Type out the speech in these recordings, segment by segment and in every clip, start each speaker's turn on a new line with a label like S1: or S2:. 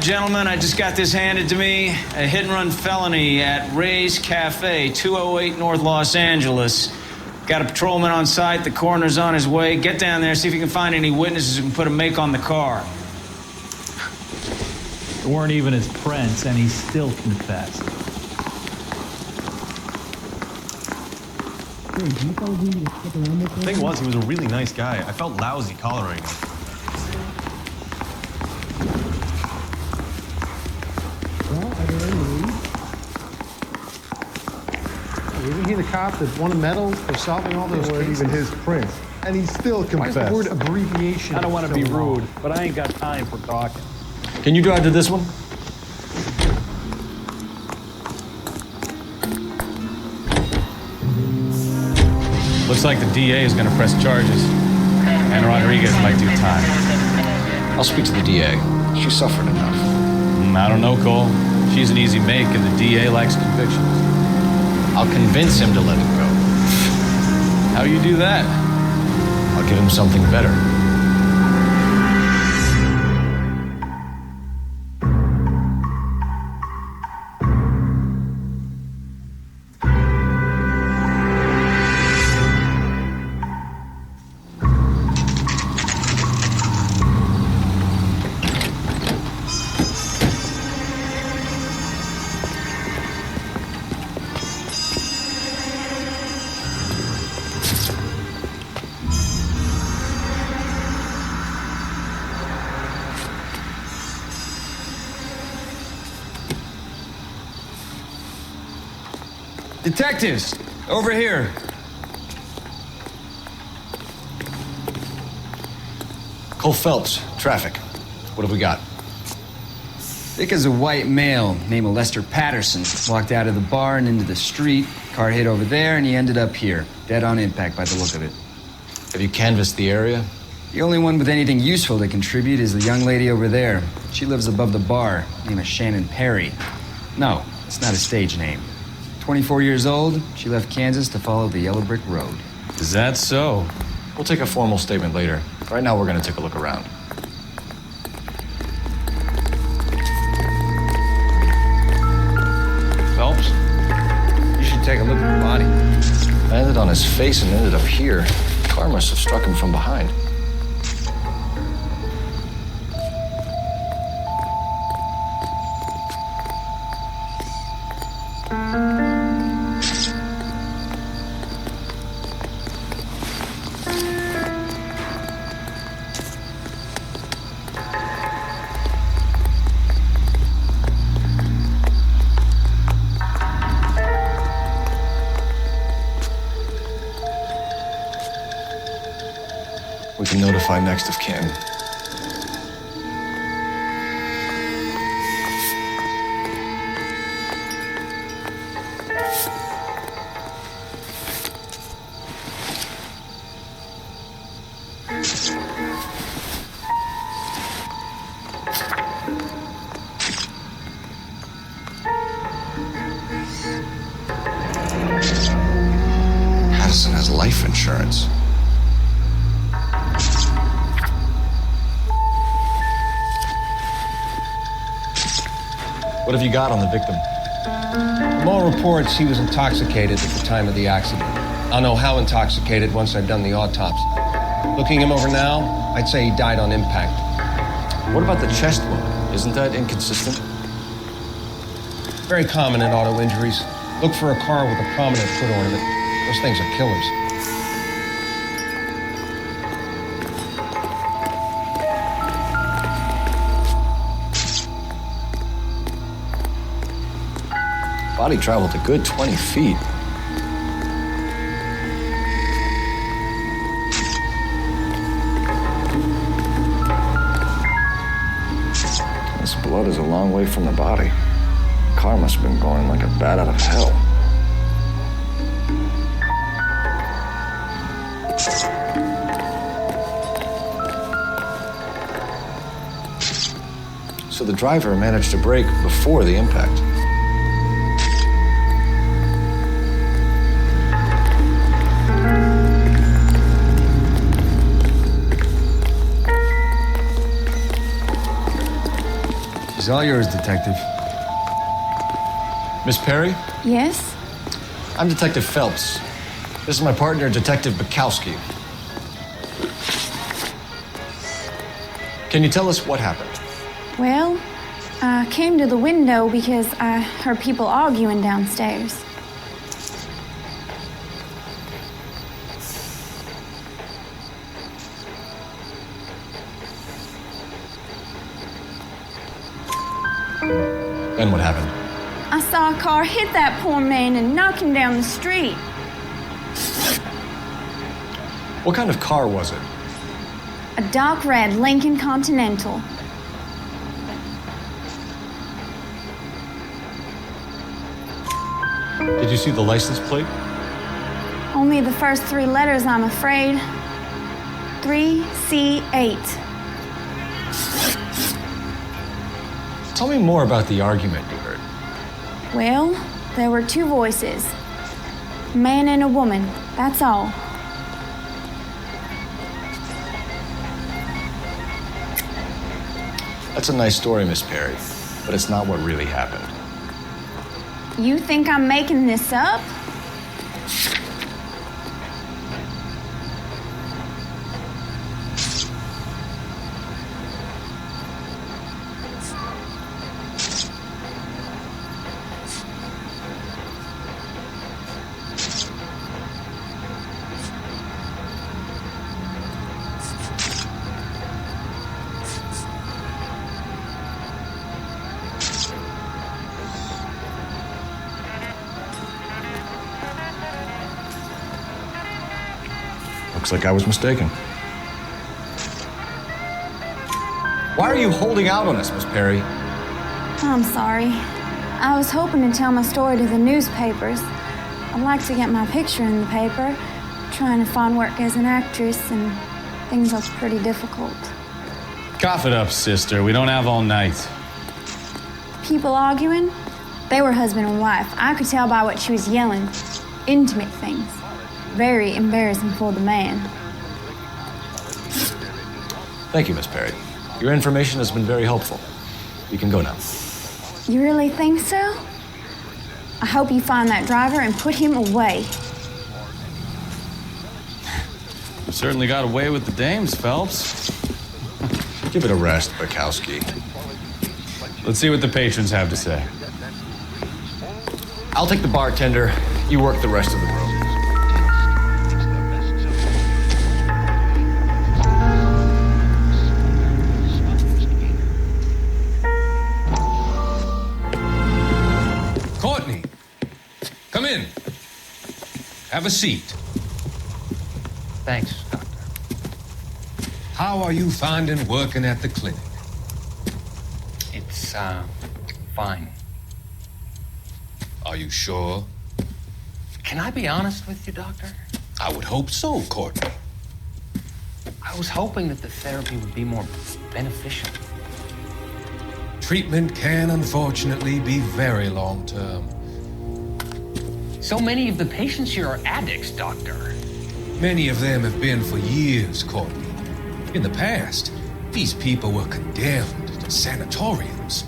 S1: right, gentlemen, I just got this handed to me. A hit-and-run felony at Ray's Cafe, 208 North Los Angeles. Got a patrolman on site. The coroner's on his way. Get down there, see if you can find any witnesses who can put a make on the car.
S2: There weren't even his prints, and he still confessed.
S3: The thing was, he was a really nice guy. I felt lousy collaring him.
S4: Isn't he the cop that won a medal for solving all those cases?
S5: Even his prints, and he still confessed.
S4: Why is the word abbreviation?
S2: I don't want to be
S4: so long?
S2: rude, but I ain't got time for talking.
S3: Can you drive to this one?
S1: Looks like the DA is going to press charges. And Rodriguez might do time.
S6: I'll speak to the DA. She suffered enough.
S1: I don't know, Cole. She's an easy make, and the DA likes convictions.
S6: I'll convince him to let it go.
S1: How you do that?
S6: I'll give him something better.
S1: Detectives, over here.
S6: Coul Felps, traffic. What have we got?
S7: Thick as a white male named Lester Patterson. Walked out of the bar and into the street. Car hit over there and he ended up here. Dead on impact by the look of it.
S6: Have you canvassed the area?
S7: The only one with anything useful to contribute is the young lady over there. She lives above the bar. Name is Shannon Perry. No, it's not a stage name. 24 years old, she left Kansas to follow the yellow brick road.
S1: Is that so?
S6: We'll take a formal statement later. Right now, we're going to take a look around.
S7: Phelps, you should take a look at the body.
S6: Landed on his face and ended up here. The car must have struck him from behind. We can notify next of kin. Patterson has life insurance. What have you got on the victim?
S8: From all reports, he was intoxicated at the time of the accident. I'll know how intoxicated once I've done the autopsy. Looking him over now, I'd say he died on impact.
S6: What about the chest wound? Isn't that inconsistent?
S8: Very common in auto injuries. Look for a car with a prominent foot ornament. Those things are killers.
S6: Body traveled a good 20 feet. This blood is a long way from the body. The car must have been going like a bat out of hell. So the driver managed to brake before the impact.
S7: Is all yours, Detective.
S6: Miss Perry?
S9: Yes?
S6: I'm Detective Phelps. This is my partner, Detective Bukowski. Can you tell us what happened?
S9: Well, I came to the window because I heard people arguing downstairs.
S6: Then what happened?
S9: I saw a car hit that poor man and knock him down the street.
S6: What kind of car was it?
S9: A dark red Lincoln Continental.
S6: Did you see the license plate?
S9: Only the first three letters, I'm afraid. 3C8.
S6: Tell me more about the argument you heard.
S9: Well, there were two voices. A man and a woman, that's all.
S6: That's a nice story, Miss Perry, but it's not what really happened.
S9: You think I'm making this up?
S6: Looks like I was mistaken. Why are you holding out on us, Miss Perry?
S9: I'm sorry. I was hoping to tell my story to the newspapers. I'd like to get my picture in the paper. Trying to find work as an actress, and things are pretty difficult.
S1: Cough it up, sister. We don't have all night.
S9: People arguing? They were husband and wife. I could tell by what she was yelling. Intimate things. Very embarrassing for the man.
S6: Thank you, Miss Perry. Your information has been very helpful. You can go now.
S9: You really think so? I hope you find that driver and put him away.
S1: You certainly got away with the dames, Phelps.
S6: Give it a rest, Bukowski.
S1: Let's see what the patrons have to say.
S6: I'll take the bartender. You work the rest of the room.
S10: Courtney, come in. Have a seat.
S8: Thanks, Doctor.
S10: How are you finding working at the clinic?
S8: It's, fine.
S10: Are you sure?
S8: Can I be honest with you, Doctor?
S10: I would hope so, Courtney.
S8: I was hoping that the therapy would be more beneficial.
S10: Treatment can, unfortunately, be very long-term.
S8: So many of the patients here are addicts, Doctor.
S10: Many of them have been for years, Courtney. In the past, these people were condemned to sanatoriums.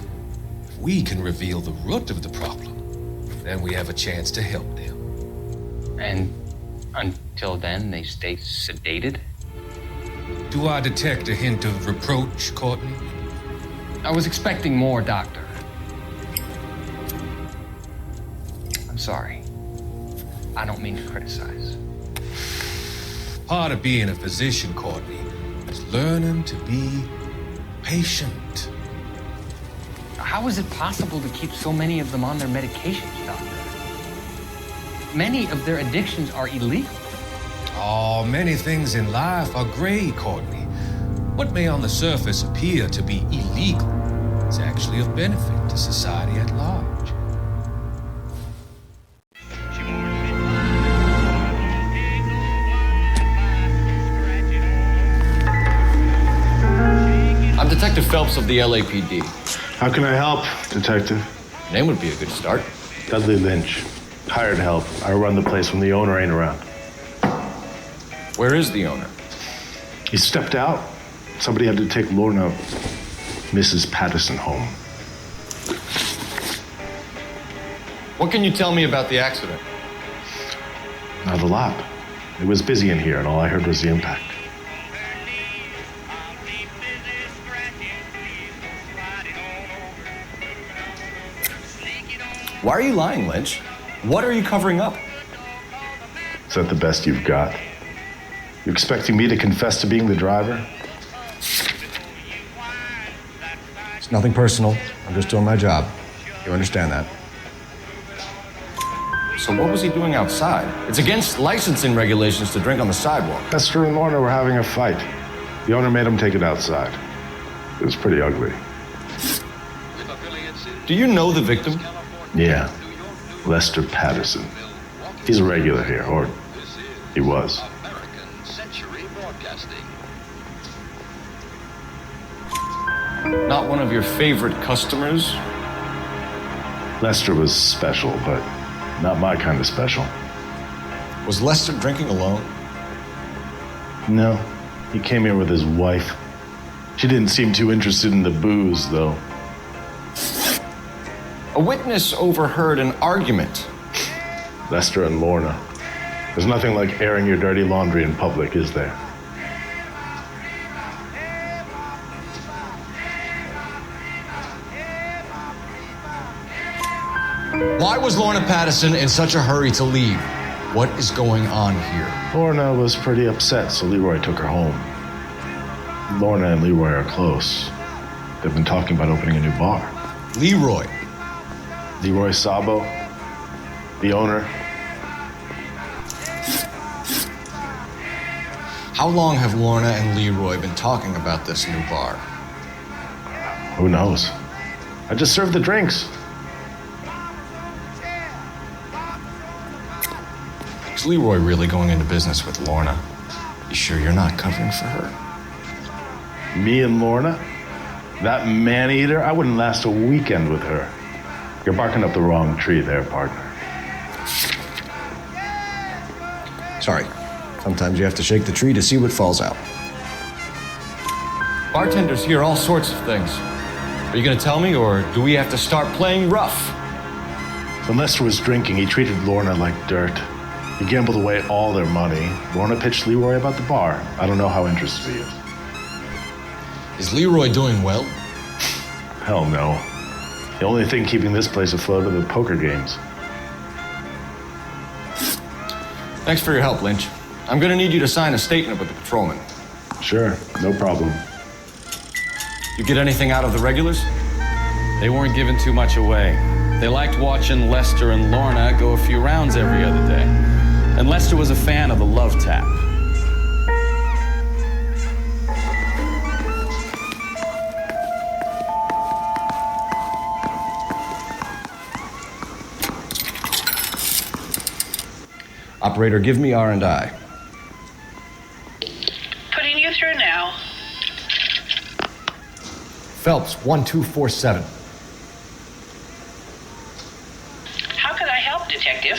S10: If we can reveal the root of the problem, then we have a chance to help them.
S8: And until then, they stay sedated?
S10: Do I detect a hint of reproach, Courtney?
S8: I was expecting more, Doctor. I'm sorry. I don't mean to criticize.
S10: Part of being a physician, Courtney, is learning to be patient.
S8: How is it possible to keep so many of them on their medications, Doctor? Many of their addictions are illegal.
S10: Oh, many things in life are gray, Courtney. What may on the surface appear to be illegal is actually of benefit to society at large.
S6: I'm Detective Phelps of the LAPD.
S5: How can I help, Detective?
S6: Name would be a good start.
S5: Dudley Lynch. Hired help. I run the place when the owner ain't around.
S6: Where is the owner?
S5: He stepped out. Somebody had to take Lorna, Mrs. Patterson, home.
S8: What can you tell me about the accident?
S5: Not a lot. It was busy in here, and all I heard was the impact.
S8: Why are you lying, Lynch? What are you covering up?
S5: Is that the best you've got? You expecting me to confess to being the driver?
S6: It's nothing personal. I'm just doing my job. You understand that?
S8: So what was he doing outside? It's against licensing regulations to drink on the sidewalk.
S5: Lester and Lorna were having a fight. The owner made him take it outside. It was pretty ugly.
S8: Do you know the victim?
S5: Yeah, Lester Patterson. He's a regular here, or he was.
S8: Not one of your favorite customers?
S5: Lester was special, but not my kind of special.
S8: Was Lester drinking alone?
S5: No, he came here with his wife. She didn't seem too interested in the booze, though.
S8: A witness overheard an argument.
S5: Lester and Lorna. There's nothing like airing your dirty laundry in public, is there?
S8: Why was Lorna Patterson in such a hurry to leave? What is going on here?
S5: Lorna was pretty upset, so Leroy took her home. Lorna and Leroy are close. They've been talking about opening a new bar.
S8: Leroy?
S5: Leroy Sabo, the owner.
S8: How long have Lorna and Leroy been talking about this new bar?
S5: Who knows? I just served the drinks.
S8: Is Leroy really going into business with Lorna? You sure you're not covering for her?
S5: Me and Lorna? That man-eater? I wouldn't last a weekend with her. You're barking up the wrong tree there, partner.
S6: Sorry. Sometimes you have to shake the tree to see what falls out.
S8: Bartenders hear all sorts of things. Are you going to tell me, or do we have to start playing rough?
S5: When Lester was drinking, he treated Lorna like dirt. He gambled away all their money. Lorna pitched Leroy about the bar. I don't know how interested he is.
S8: Is Leroy doing well?
S5: Hell no. The only thing keeping this place afloat are the poker games.
S8: Thanks for your help, Lynch. I'm going to need you to sign a statement with the patrolman.
S5: Sure, no problem.
S8: You get anything out of the regulars?
S2: They weren't giving too much away. They liked watching Lester and Lorna go a few rounds every other day. And Lester was a fan of the love tap.
S6: Operator, give me R&I.
S11: Putting you through now.
S6: Phelps, 1247.
S11: How could I help, Detective?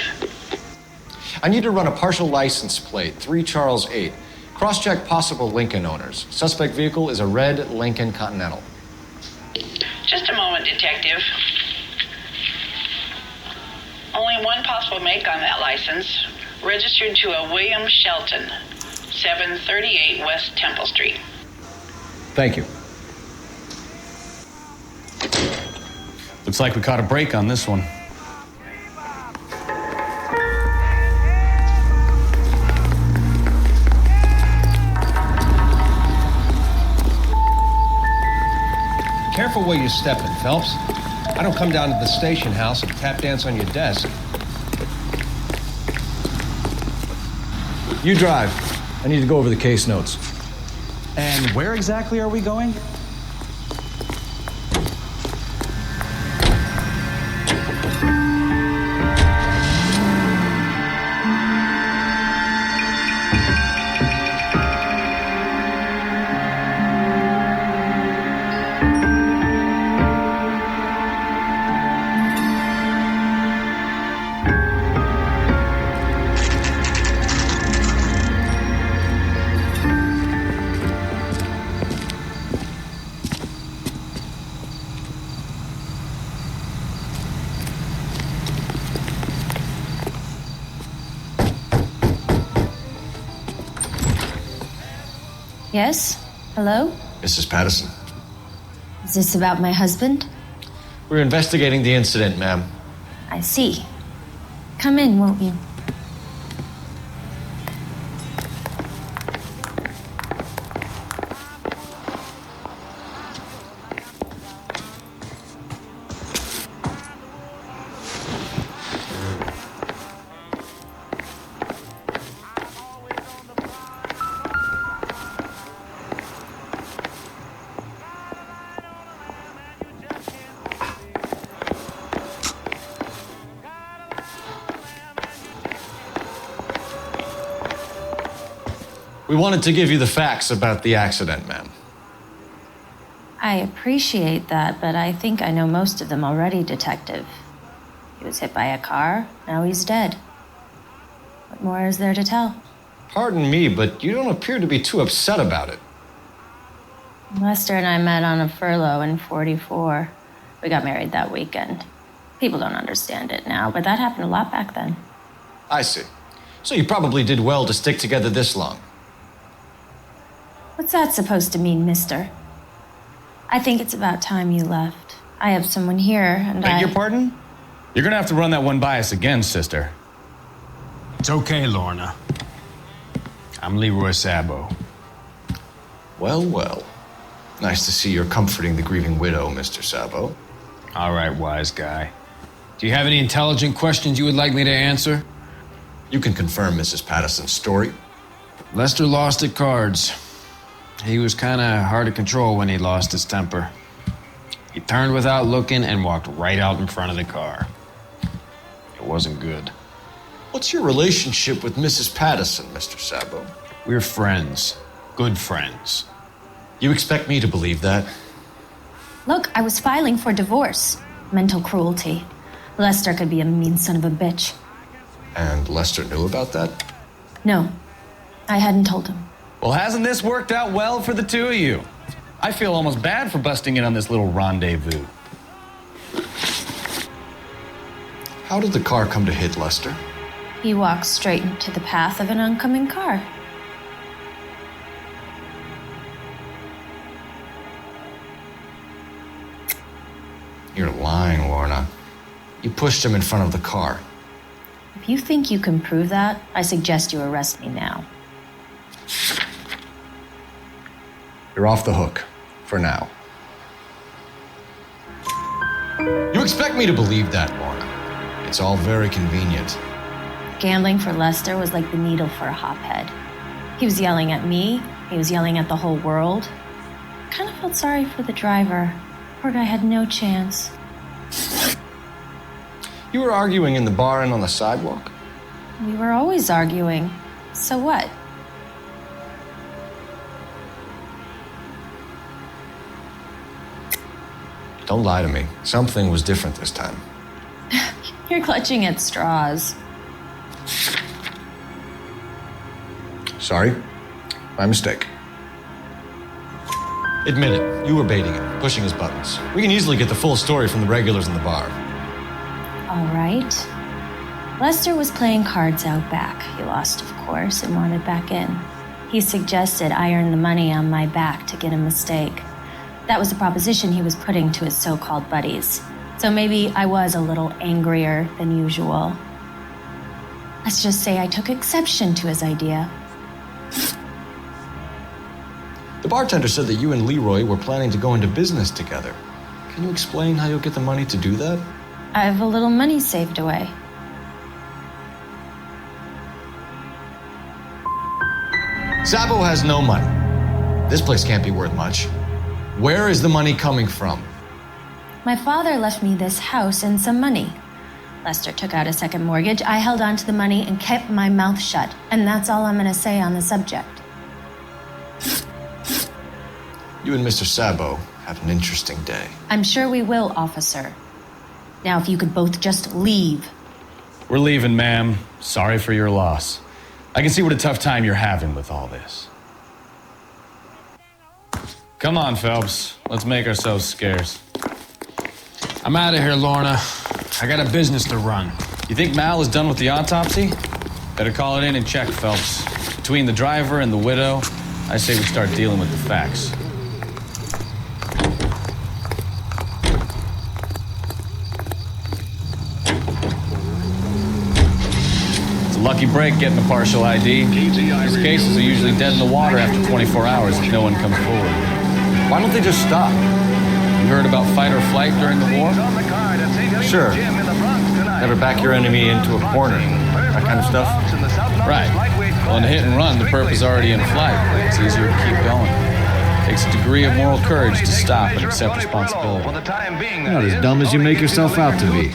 S8: I need to run a partial license plate, 3 Charles 8. Cross-check possible Lincoln owners. Suspect vehicle is a red Lincoln Continental.
S11: Just a moment, Detective. Only one possible make on that license. Registered to a William Shelton, 738 West Temple Street.
S6: Thank you.
S2: Looks like we caught a break on this one.
S8: Careful where you're stepping, Phelps. I don't come down to the station house and tap dance on your desk.
S6: You drive. I need to go over the case notes.
S2: And where exactly are we going?
S12: Yes? Hello?
S8: Mrs. Patterson.
S12: Is this about my husband?
S8: We're investigating the incident, ma'am.
S12: I see. Come in, won't you?
S8: We wanted to give you the facts about the accident, ma'am.
S12: I appreciate that, but I think I know most of them already, Detective. He was hit by a car, now he's dead. What more is there to tell?
S8: Pardon me, but you don't appear to be too upset about it.
S12: Lester and I met on a furlough in '44. We got married that weekend. People don't understand it now, but that happened a lot back then.
S8: I see. So you probably did well to stick together this long.
S12: What's that supposed to mean, mister? I think it's about time you left. I have someone here, and
S2: Beg your pardon? You're gonna have to run that one by us again, sister.
S1: It's okay, Lorna. I'm Leroy Sabo.
S8: Well, well. Nice to see you're comforting the grieving widow, Mr. Sabo.
S1: All right, wise guy. Do you have any intelligent questions you would like me to answer?
S8: You can confirm Mrs. Patterson's story.
S1: Lester lost at cards. He was kind of hard to control when he lost his temper. He turned without looking and walked right out in front of the car. It wasn't good.
S8: What's your relationship with Mrs. Patterson, Mr. Sabo?
S1: We're friends. Good friends.
S8: You expect me to believe that?
S12: Look, I was filing for divorce. Mental cruelty. Lester could be a mean son of a bitch.
S8: And Lester knew about that?
S12: No, I hadn't told him.
S2: Well, hasn't this worked out well for the two of you? I feel almost bad for busting in on this little rendezvous.
S8: How did the car come to hit Lester?
S12: He walked straight into the path of an oncoming car.
S8: You're lying, Lorna. You pushed him in front of the car.
S12: If you think you can prove that, I suggest you arrest me now.
S8: You're off the hook. For now. You expect me to believe that, Lorna? It's all very convenient.
S12: Gambling for Lester was like the needle for a hophead. He was yelling at me. He was yelling at the whole world. I kind of felt sorry for the driver. Poor guy had no chance.
S8: You were arguing in the bar and on the sidewalk?
S12: We were always arguing. So what?
S8: Don't lie to me. Something was different this time.
S12: You're clutching at straws.
S8: Sorry. My mistake. Admit it. You were baiting him, pushing his buttons. We can easily get the full story from the regulars in the bar.
S12: All right. Lester was playing cards out back. He lost, of course, and wanted back in. He suggested I earn the money on my back to get a mistake. That was the proposition he was putting to his so-called buddies. So maybe I was a little angrier than usual. Let's just say I took exception to his idea.
S8: The bartender said that you and Leroy were planning to go into business together. Can you explain how you'll get the money to do that?
S12: I have a little money saved away.
S8: Sabo has no money. This place can't be worth much. Where is the money coming from?
S12: My father left me this house and some money. Lester took out a second mortgage. I held on to the money and kept my mouth shut. And that's all I'm going to say on the subject.
S8: You and Mr. Sabo have an interesting day.
S12: I'm sure we will, officer. Now, if you could both just leave.
S2: We're leaving, ma'am. Sorry for your loss. I can see what a tough time you're having with all this. Come on, Phelps. Let's make ourselves scarce.
S1: I'm out of here, Lorna. I got a business to run.
S2: You think Mal is done with the autopsy? Better call it in and check, Phelps. Between the driver and the widow, I say we start dealing with the facts. It's a lucky break getting a partial ID. These cases are usually dead in the water after 24 hours if no one comes forward.
S8: Why don't they just stop?
S2: You heard about fight or flight during the war?
S8: Sure. Never back your enemy into a corner. That kind of stuff?
S2: Right. Well, in a hit and run, the perp is already in flight. It's easier to keep going. Takes a degree of moral courage to stop and accept responsibility.
S13: You're not as dumb as you make yourself out to be.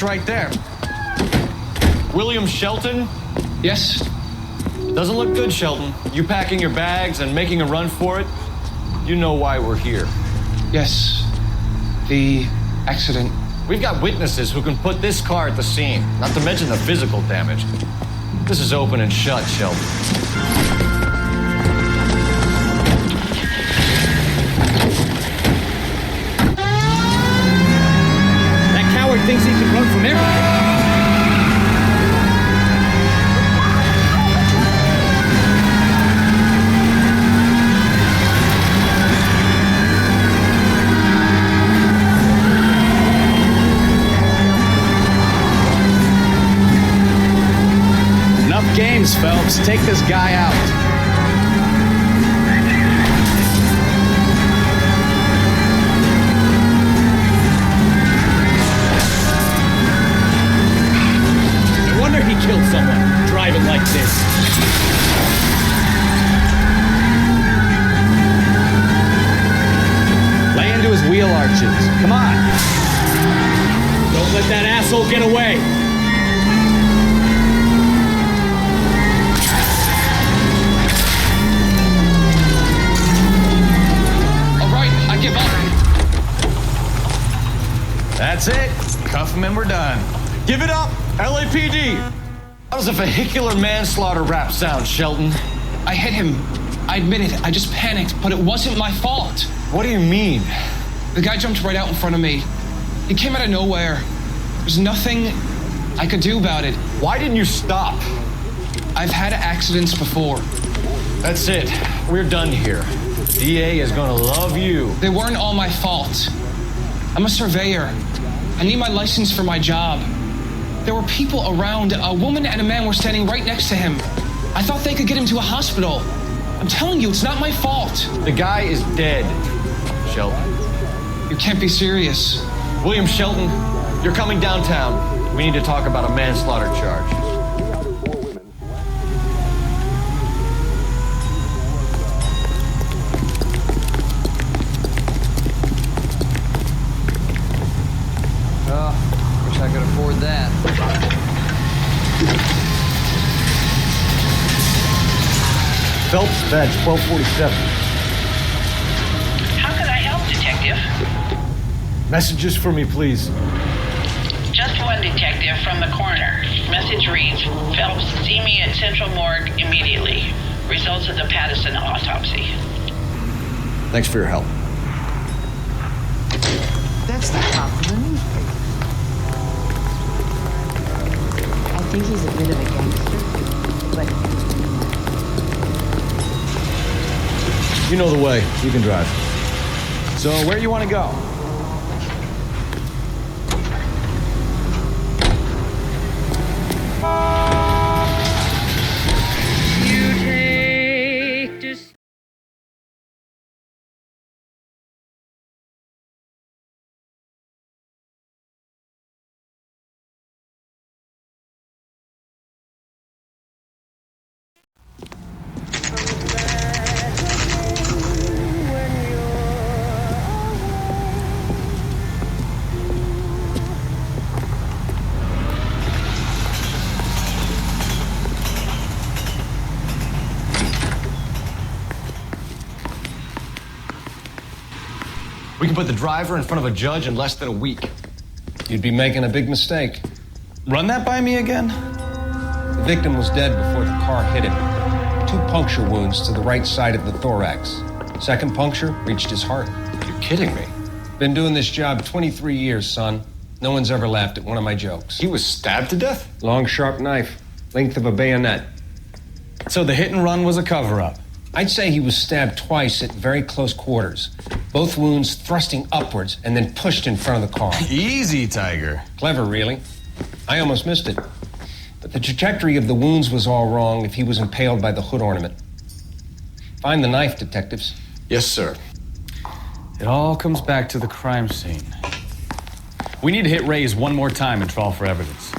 S3: Right there. William Shelton?
S8: Yes?
S3: Doesn't look good, Shelton. You packing your bags and making a run for it? You know why we're here.
S8: Yes. The accident.
S3: We've got witnesses who can put this car at the scene, not to mention the physical damage. This is open and shut, Shelton.
S13: Thinks he can run from everything.
S1: Enough games, Phelps. Take this guy out.
S13: He killed someone driving like this.
S1: Lay into his wheel arches. Come on.
S13: Don't let that asshole get away.
S8: All right, I give up.
S3: That's it. Cuff him and we're done. Give it up, LAPD. How does a vehicular manslaughter rap sound, Shelton?
S8: I hit him. I admit it. I just panicked, but it wasn't my fault.
S3: What do you mean?
S8: The guy jumped right out in front of me. He came out of nowhere. There's nothing I could do about it.
S3: Why didn't you stop?
S8: I've had accidents before.
S3: That's it. We're done here. DA is gonna love you.
S8: They weren't all my fault. I'm a surveyor. I need my license for my job. There were people around. A woman and a man were standing right next to him. I thought they could get him to a hospital. I'm telling you, it's not my fault.
S3: The guy is dead, Shelton.
S8: You can't be serious.
S3: William Shelton, you're coming downtown. We need to talk about a manslaughter charge.
S7: Wish I could afford that.
S13: Phelps, badge 1247.
S11: How can I help, Detective?
S13: Messages for me, please.
S11: Just one detective from the coroner. Message reads, Phelps, see me at Central Morgue immediately. Results of the Patterson autopsy.
S13: Thanks for your help.
S14: That's the cop from the newspaper. I think he's a bit of a gangster, but...
S13: You know the way. You can drive.
S3: So where do you want to go? can put the driver in front of a judge in less than a week.
S15: You'd be making a big mistake.
S2: Run that by me again?
S15: The victim was dead before the car hit him. 2 puncture wounds to the right side of the thorax. Second puncture reached his heart.
S3: You're kidding me.
S15: Been doing this job 23 years, son. No one's ever laughed at one of my jokes.
S3: He was stabbed to death?
S15: Long, sharp knife. Length of a bayonet.
S2: So the hit and run was a cover-up?
S15: I'd say he was stabbed twice at very close quarters. Both wounds thrusting upwards and then pushed in front of the car.
S2: Easy, Tiger.
S15: Clever, really. I almost missed it. But the trajectory of the wounds was all wrong if he was impaled by the hood ornament. Find the knife, detectives.
S3: Yes, sir.
S2: It all comes back to the crime scene. We need to hit Ray's one more time and trawl for evidence.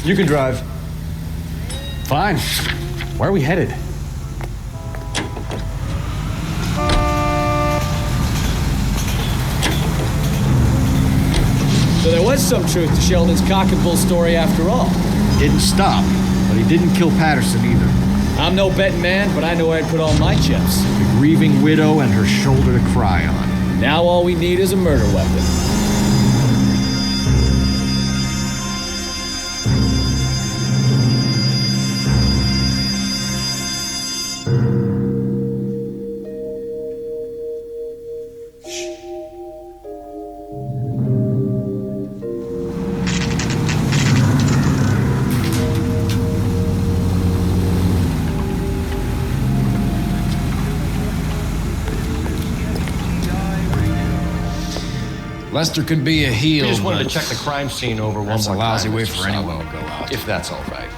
S3: You can drive.
S2: Fine. Where are we headed?
S13: So there was some truth to Sheldon's cock and bull story after all.
S4: Didn't stop, but he didn't kill Patterson either.
S13: I'm no betting man, but I know where I'd put all my chips.
S4: The grieving widow and her shoulder to cry on.
S13: Now all we need is a murder weapon.
S1: Lester could be a heel,
S3: We just wanted
S1: but
S3: to check the crime scene over one more time.
S1: that's a lousy way
S3: Mr.
S1: for anyone
S3: Sabo.
S1: to go out.
S3: If that's all right.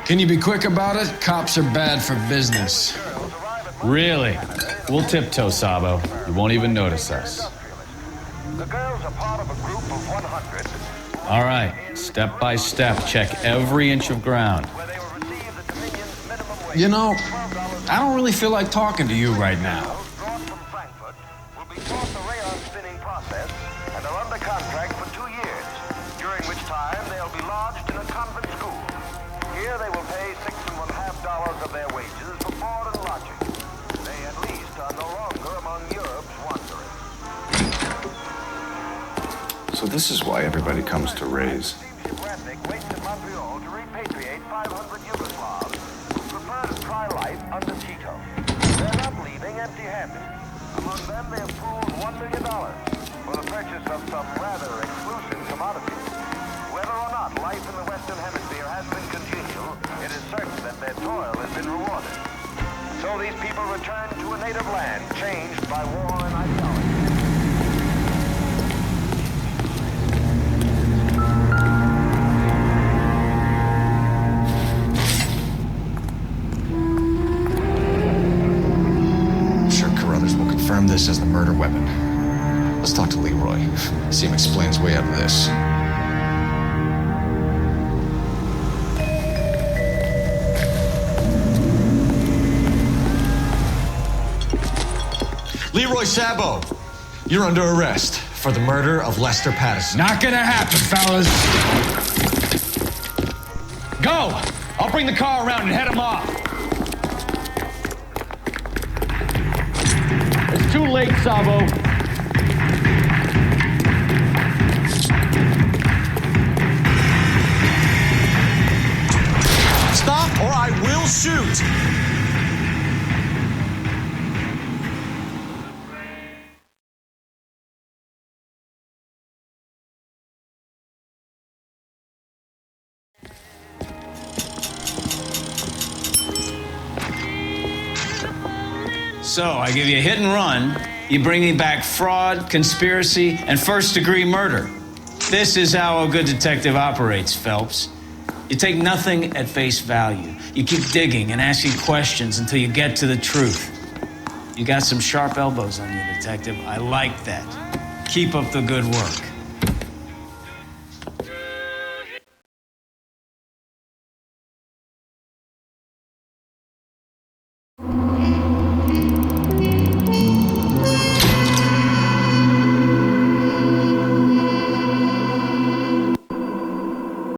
S1: Can you be quick about it? Cops are bad for business.
S2: Really? We'll tiptoe, Sabo. You won't even notice us.
S16: The girls are part of a group of 100.
S2: All right, step by step, check every inch of ground.
S1: You know, I don't really feel like talking to you right now.
S16: And are under contract for 2 years, during which time they'll be lodged in a convent school. Here they will pay $6.50 of their wages for board and lodging. They at least are no longer among Europe's wanderers.
S6: So this is why everybody comes to Ray's.
S16: Shipwreck waits in Montreal to repatriate 500 Yugoslavs who prefer to try life under Tito. They're not leaving empty-handed. Among them, they have pooled $1 million. For the purchase of some rather exclusive commodities. Whether or not life in the Western Hemisphere has been congenial, it is certain that their toil has been rewarded. So these people return to a native land changed by war and ideology.
S3: I'm sure Carruthers will confirm this as the murder weapon. Let's talk to Leroy. See him explain his way out of this. Leroy Sabo, you're under arrest for the murder of Lester Patterson.
S1: Not gonna happen, fellas.
S2: Go! I'll bring the car around and head him off. It's too late, Sabo.
S3: Stop or I will shoot!
S1: So, I give you a hit and run, you bring me back fraud, conspiracy, and first-degree murder. This is how a good detective operates, Phelps. You take nothing at face value. You keep digging and asking questions until you get to the truth. You got some sharp elbows on you, detective. I like that. Keep up the good work.